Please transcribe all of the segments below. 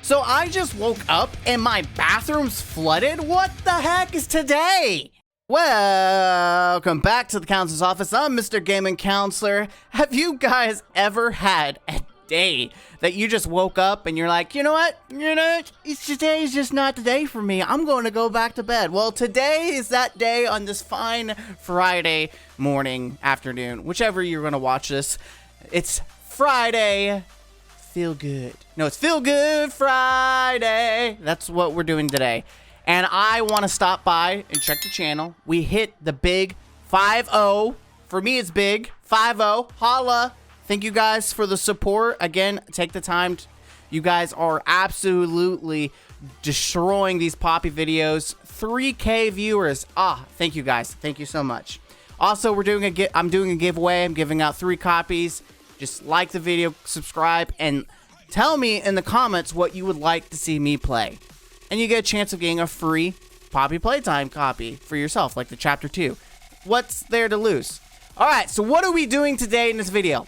So I just woke up and my bathroom's flooded? What the heck is today? Welcome back to the counselor's office. I'm Mr. Gaming Counselor. Have you guys ever had a day that you just woke up and you're like, you know what? Today's just not the day for me. I'm going to go back to bed. Well, today is that day on this fine Friday morning, afternoon, whichever you're going to watch this. It's Friday. Feel good. No, it's Feel Good Friday. That's what we're doing today. And I want to stop by and check the channel. We hit the big 5-0. For me, it's big. 5-0. Holla. Thank you guys for the support. Again, take the time. You guys are absolutely destroying these Poppy videos. 3K viewers. Thank you guys. Thank you so much. Also, I'm doing a giveaway. I'm giving out 3 copies. Just like the video, subscribe, and tell me in the comments what you would like to see me play. And you get a chance of getting a free Poppy Playtime copy for yourself, like the Chapter 2. What's there to lose? Alright, so what are we doing today in this video?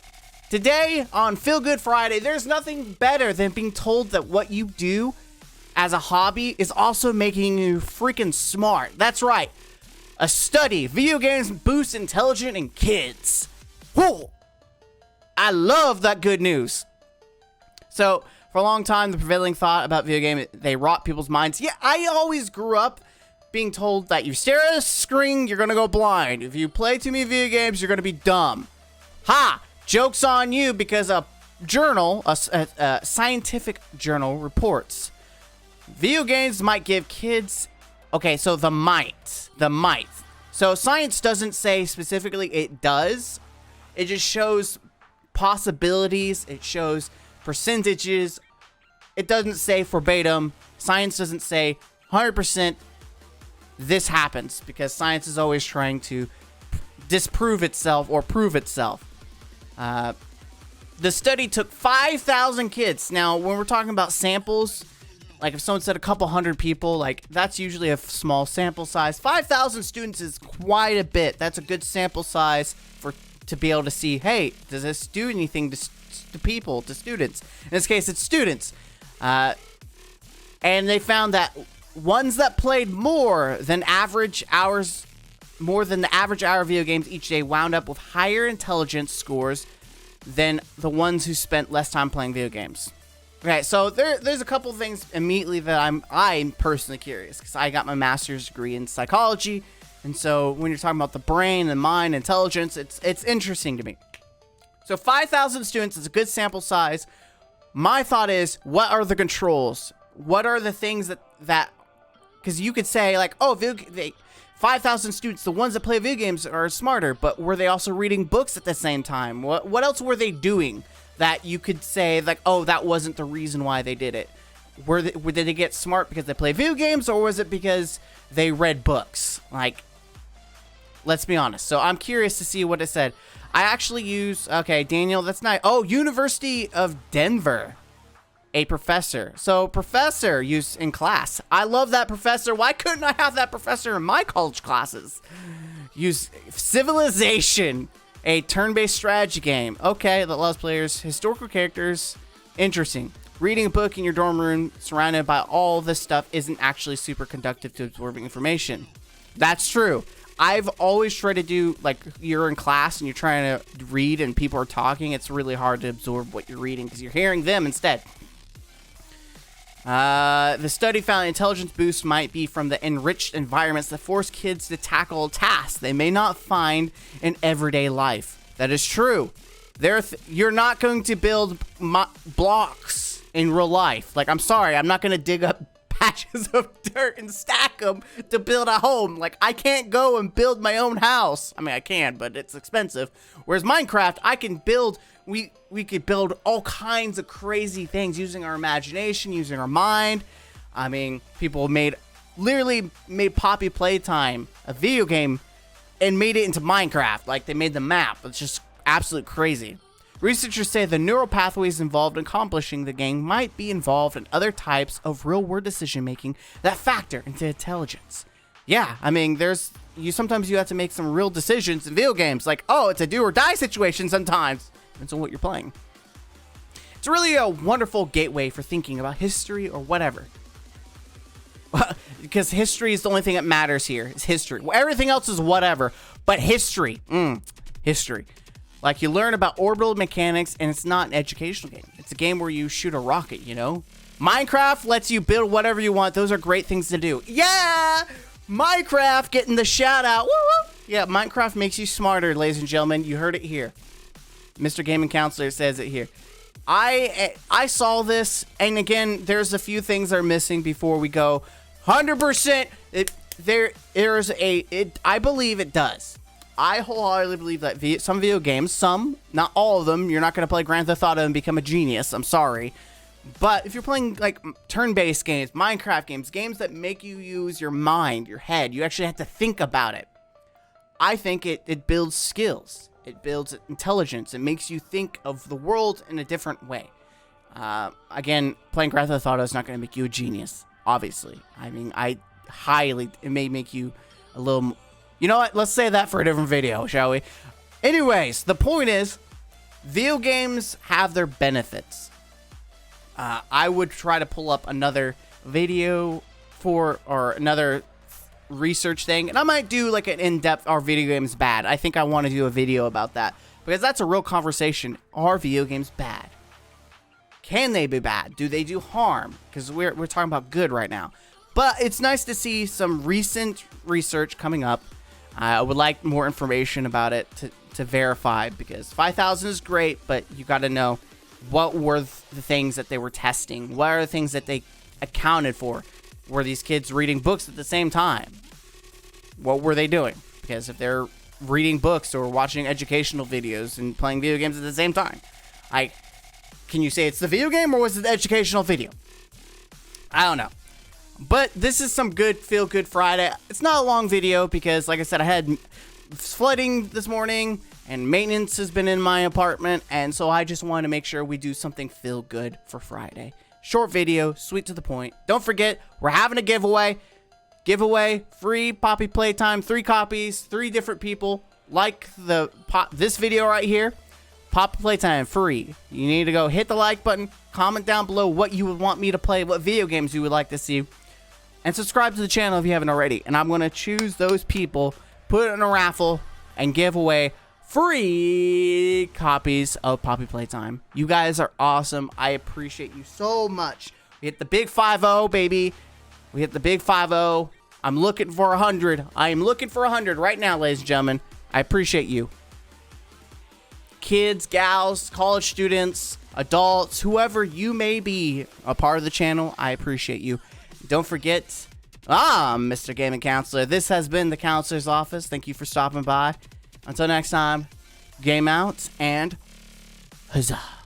Today, on Feel Good Friday, there's nothing better than being told that what you do as a hobby is also making you freaking smart. That's right. A study. Video games boost intelligence in kids. Whoa! I love that good news. So, for a long time, the prevailing thought about video games, they rot people's minds. Yeah, I always grew up being told that you stare at a screen, you're going to go blind. If you play too many video games, you're going to be dumb. Ha! Joke's on you because a journal, a scientific journal reports. Video games might give kids... Okay, so the might. So science doesn't say specifically it does. It just shows possibilities. It shows percentages. It doesn't say verbatim. Science doesn't say 100% this happens, because science is always trying to disprove itself or prove itself. The study took 5,000 kids. Now, when we're talking about samples, like if someone said a couple hundred people, like that's usually a small sample size. 5,000 students is quite a bit. That's a good sample size to be able to see, hey, does this do anything to students? In this case, it's students. And they found that ones that played more than the average hour of video games each day wound up with higher intelligence scores than the ones who spent less time playing video games. Okay, so there's a couple things immediately that I'm personally curious, because I got my master's degree in psychology. And so when you're talking about the brain and mind, intelligence, it's interesting to me. So 5,000 students is a good sample size. My thought is, what are the controls? What are the things that because you could say like, oh, 5,000 students, the ones that play video games are smarter, but were they also reading books at the same time? What else were they doing that you could say like, oh, that wasn't the reason why they did it? Did they get smart because they play video games, or was it because they read books? Like, let's be honest. So I'm curious to see what it said. I actually okay, Daniel, that's nice. Oh, University of Denver, a professor. So professor used in class. I love that professor. Why couldn't I have that professor in my college classes? Use Civilization, a turn-based strategy game. Okay, that allows players historical characters. Interesting. Reading a book in your dorm room surrounded by all this stuff isn't actually super conducive to absorbing information. That's true. I've always tried to do, like, you're in class and you're trying to read and people are talking. It's really hard to absorb what you're reading because you're hearing them instead. The study found intelligence boosts might be from the enriched environments that force kids to tackle tasks they may not find in everyday life. That is true. You're not going to build blocks in real life. Like, I'm sorry, I'm not going to dig up patches of dirt and stack them to build a home. Like, I can't go and build my own house. I mean, I can, but it's expensive. Whereas Minecraft, I can build, we could build all kinds of crazy things using our imagination, using our mind. I mean, people literally made Poppy Playtime, a video game, and made it into Minecraft. Like, they made the map. It's just absolute crazy. Researchers say the neural pathways involved in accomplishing the game might be involved in other types of real-world decision-making that factor into intelligence. Yeah, I mean, sometimes you have to make some real decisions in video games. Like, oh, it's a do-or-die situation sometimes. Depends on what you're playing. It's really a wonderful gateway for thinking about history or whatever. Because history is the only thing that matters here. It's history. Everything else is whatever. But history. History. Like, you learn about orbital mechanics, and it's not an educational game. It's a game where you shoot a rocket, you know? Minecraft lets you build whatever you want. Those are great things to do. Yeah! Minecraft getting the shout out. Woo woo! Yeah, Minecraft makes you smarter, ladies and gentlemen. You heard it here. Mr. Gaming Counselor says it here. I saw this, and again, there's a few things that are missing before we go 100%. I believe it does. I wholeheartedly believe that some video games, some, not all of them, you're not going to play Grand Theft Auto and become a genius. I'm sorry. But if you're playing like turn-based games, Minecraft games, games that make you use your mind, your head, you actually have to think about it. I think it builds skills. It builds intelligence. It makes you think of the world in a different way. Again, playing Grand Theft Auto is not going to make you a genius, obviously. I mean, it may make you a little... You know what? Let's say that for a different video, shall we? Anyways, the point is, video games have their benefits. I would try to pull up another video or another research thing, and I might do like an in-depth, are video games bad? I think I want to do a video about that, because that's a real conversation. Are video games bad? Can they be bad? Do they do harm? Because we're talking about good right now. But it's nice to see some recent research coming up. I would like more information about it to verify, because 5,000 is great, but you got to know what were the things that they were testing. What are the things that they accounted for? Were these kids reading books at the same time? What were they doing? Because if they're reading books or watching educational videos and playing video games at the same time, can you say it's the video game or was it the educational video? I don't know. But this is some good feel-good Friday. It's not a long video because, like I said, I had flooding this morning and maintenance has been in my apartment, and so I just want to make sure we do something feel-good for Friday. Short video, sweet to the point. Don't forget, we're having a giveaway. Free Poppy Playtime, 3 copies, 3 different people. Like this video right here. Poppy Playtime, free. You need to go hit the like button, comment down below what you would want me to play, what video games you would like to see. And subscribe to the channel if you haven't already. And I'm going to choose those people, put it in a raffle, and give away free copies of Poppy Playtime. You guys are awesome. I appreciate you so much. We hit the big 5-0, baby. We hit the big 5-0. I'm looking for 100. I am looking for 100 right now, ladies and gentlemen. I appreciate you. Kids, gals, college students, adults, whoever you may be a part of the channel, I appreciate you. Don't forget, Mr. Gaming Counselor. This has been the Counselor's Office. Thank you for stopping by. Until next time, game out and huzzah.